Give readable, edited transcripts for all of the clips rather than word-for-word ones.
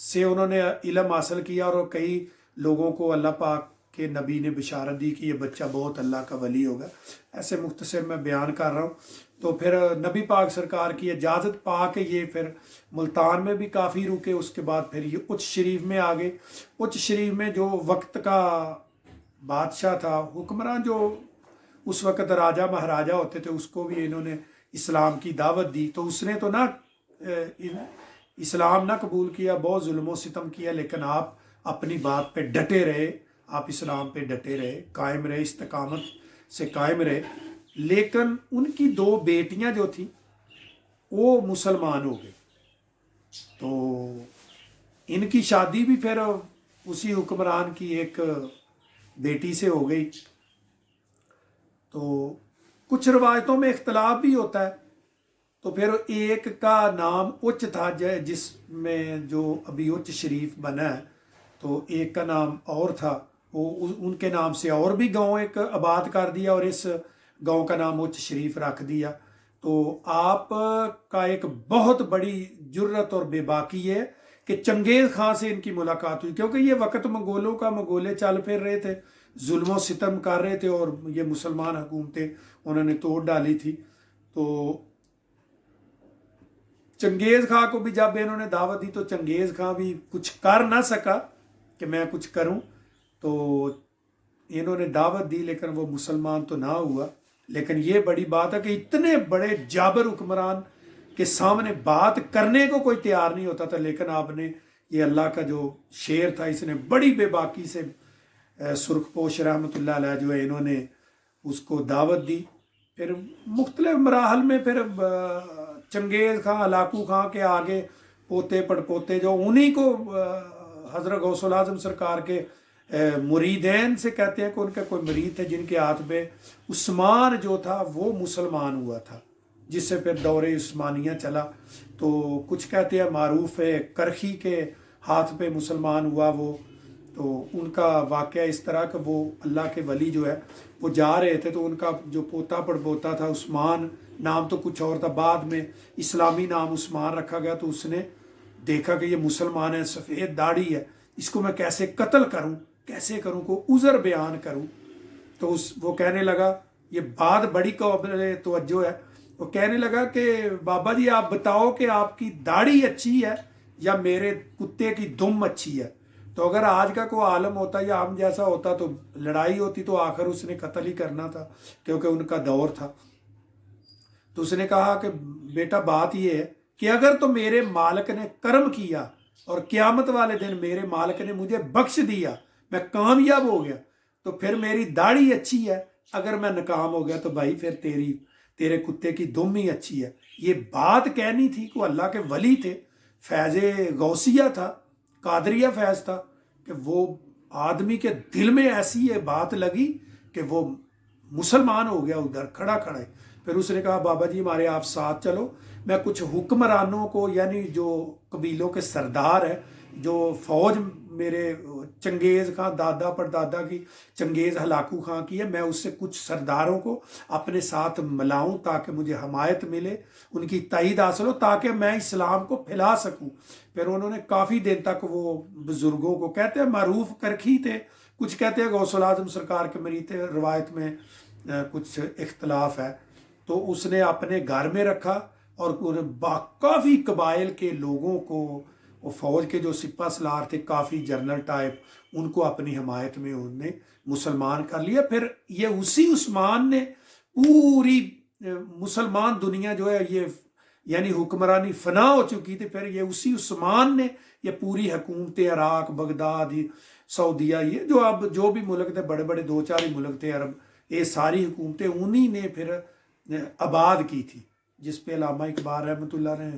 سے انہوں نے علم حاصل کیا، اور کئی لوگوں کو اللہ پاک کے نبی نے بشارت دی کہ یہ بچہ بہت اللہ کا ولی ہوگا۔ ایسے مختصر میں بیان کر رہا ہوں۔ تو پھر نبی پاک سرکار کی اجازت پا کے یہ پھر ملتان میں بھی کافی رکے، اس کے بعد پھر یہ اچ شریف میں آ گئے۔ اچ شریف میں جو وقت کا بادشاہ تھا، حکمران، جو اس وقت راجہ مہاراجہ ہوتے تھے، اس کو بھی انہوں نے اسلام کی دعوت دی، تو اس نے تو نہ اسلام نہ قبول کیا، بہت ظلم و ستم کیا، لیکن آپ اپنی بات پہ ڈٹے رہے، آپ اسلام پہ ڈٹے رہے، قائم رہے، استقامت سے قائم رہے۔ لیکن ان کی 2 بیٹیاں جو تھیں وہ مسلمان ہو گئی، تو ان کی شادی بھی پھر اسی حکمران کی ایک بیٹی سے ہو گئی۔ تو کچھ روایتوں میں اختلاف بھی ہوتا ہے، تو پھر ایک کا نام اچ تھا، جس میں جو ابھی اچ شریف بنا ہے، تو ایک کا نام اور تھا، وہ ان کے نام سے اور بھی گاؤں ایک آباد کر دیا، اور اس گاؤں کا نام اچ شریف رکھ دیا۔ تو آپ کا ایک بہت بڑی جرت اور بے باکی ہے کہ چنگیز خان سے ان کی ملاقات ہوئی، کیونکہ یہ وقت منگولوں کا، منگولے چل پھر رہے تھے، ظلم و ستم کر رہے تھے، اور یہ مسلمان حکومتیں انہوں نے توڑ ڈالی تھی۔ تو چنگیز خان کو بھی جب انہوں نے دعوت دی، تو چنگیز خان بھی کچھ کر نہ سکا کہ میں کچھ کروں، تو انہوں نے دعوت دی، لیکن وہ مسلمان تو نہ ہوا۔ لیکن یہ بڑی بات ہے کہ اتنے بڑے جابر حکمران کے سامنے بات کرنے کو کوئی تیار نہیں ہوتا تھا، لیکن آپ نے، یہ اللہ کا جو شیر تھا، اس نے بڑی بے باکی سے سرخ پوش رحمۃ اللہ علیہ جو ہے، انہوں نے اس کو دعوت دی۔ پھر مختلف مراحل میں پھر چنگیز خان، ہلاکو خان کے آگے پوتے پڑ پوتے جو انہی کو حضرت غوث العظم سرکار کے مریدین سے کہتے ہیں کہ ان کے کوئی مرید تھے جن کے ہاتھ پہ عثمان جو تھا وہ مسلمان ہوا تھا، جس سے پھر دور عثمانیہ چلا۔ تو کچھ کہتے ہیں معروف ہے کرخی کے ہاتھ پہ مسلمان ہوا وہ، تو ان کا واقعہ اس طرح کہ وہ اللہ کے ولی جو ہے وہ جا رہے تھے، تو ان کا جو پوتا پڑ پوتا تھا، عثمان نام تو کچھ اور تھا، بعد میں اسلامی نام عثمان رکھا گیا، تو اس نے دیکھا کہ یہ مسلمان ہے، سفید داڑھی ہے، اس کو میں کیسے قتل کروں، کیسے کروں، کو عذر بیان کروں۔ تو وہ کہنے لگا، یہ بات بڑی قابل توجہ ہے، وہ کہنے لگا کہ بابا جی آپ بتاؤ کہ آپ کی داڑھی اچھی ہے یا میرے کتے کی دم اچھی ہے؟ تو اگر آج کا کوئی عالم ہوتا یا ہم جیسا ہوتا تو لڑائی ہوتی، تو آخر اس نے قتل ہی کرنا تھا، کیونکہ ان کا دور تھا۔ تو اس نے کہا کہ بیٹا بات یہ ہے کہ اگر تو میرے مالک نے کرم کیا اور قیامت والے دن میرے مالک نے مجھے بخش دیا، میں کامیاب ہو گیا، تو پھر میری داڑھی اچھی ہے، اگر میں ناکام ہو گیا تو بھائی پھر تیرے کتے کی دم ہی اچھی ہے۔ یہ بات کہنی تھی کہ اللہ کے ولی تھے، فیض غوثیہ تھا، قادریہ فیض تھا، کہ وہ آدمی کے دل میں ایسی یہ بات لگی کہ وہ مسلمان ہو گیا ادھر کھڑا کھڑا ہے۔ پھر اس نے کہا بابا جی ہمارے آپ ساتھ چلو، میں کچھ حکمرانوں کو، یعنی جو قبیلوں کے سردار ہیں، جو فوج میرے چنگیز خان دادا پر دادا کی چنگیز ہلاکو خان کی ہے، میں اس سے کچھ سرداروں کو اپنے ساتھ ملاؤں تاکہ مجھے حمایت ملے، ان کی تائید حاصل ہو، تاکہ میں اسلام کو پھیلا سکوں۔ پھر انہوں نے کافی دن تک وہ بزرگوں کو، کہتے ہیں معروف کرکھی تھے، کچھ کہتے ہیں غوث العظم سرکار کے مرید تھے، روایت میں کچھ اختلاف ہے، تو اس نے اپنے گھر میں رکھا، اور کافی قبائل کے لوگوں کو، وہ فوج کے جو سپہ سالار تھے کافی جنرل ٹائپ، ان کو اپنی حمایت میں انہوں نے مسلمان کر لیا۔ پھر یہ اسی عثمان نے پوری مسلمان دنیا جو ہے، یہ یعنی حکمرانی فنا ہو چکی تھی، پھر یہ اسی عثمان نے یہ پوری حکومتیں، عراق، بغداد، سعودیہ، یہ جو اب جو بھی ملک تھے، بڑے بڑے 2-4 ہی ملک تھے عرب، یہ ساری حکومتیں انہی نے پھر آباد کی تھی، جس پہ علامہ اقبال رحمۃ اللہ نے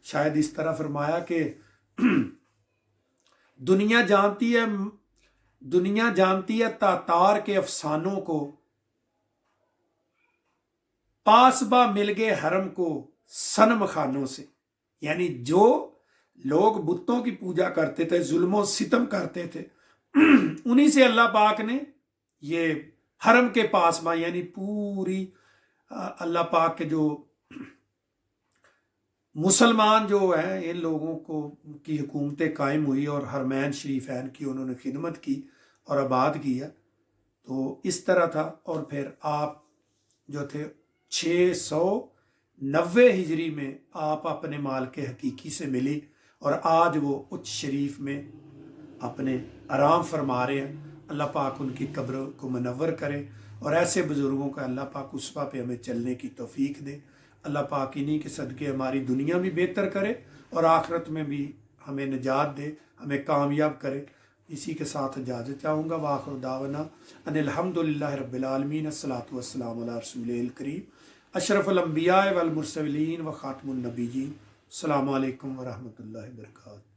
شاید اس طرح فرمایا کہ دنیا جانتی ہے تاتار کے افسانوں کو، پاسبا مل گئے حرم کو صنم خانوں سے۔ یعنی جو لوگ بتوں کی پوجا کرتے تھے، ظلم و ستم کرتے تھے، انہی سے اللہ پاک نے یہ حرم کے پاسباں، یعنی پوری اللہ پاک کے جو مسلمان جو ہیں ان لوگوں کو کی حکومتیں قائم ہوئی اور حرمین شریفین کی انہوں نے خدمت کی اور آباد کیا، تو اس طرح تھا۔ اور پھر آپ جو تھے 690 ہجری میں آپ اپنے مال کے حقیقی سے ملی، اور آج وہ اچ شریف میں اپنے آرام فرما رہے ہیں۔ اللہ پاک ان کی قبر کو منور کرے، اور ایسے بزرگوں کا اللہ پاک اسوہ پہ ہمیں چلنے کی توفیق دے۔ اللہ پاک انہی کے صدقے ہماری دنیا بھی بہتر کرے اور آخرت میں بھی ہمیں نجات دے، ہمیں کامیاب کرے۔ اسی کے ساتھ اجازت چاہوں گا۔ وآخر دعوانا ان الحمدللہ رب العالمین، الصلاۃ والسلام علی رسول الکریم اشرف الانبیاء والمرسلین و خاتم النبیین۔ السلام علیکم ورحمۃ اللہ وبرکاتہ۔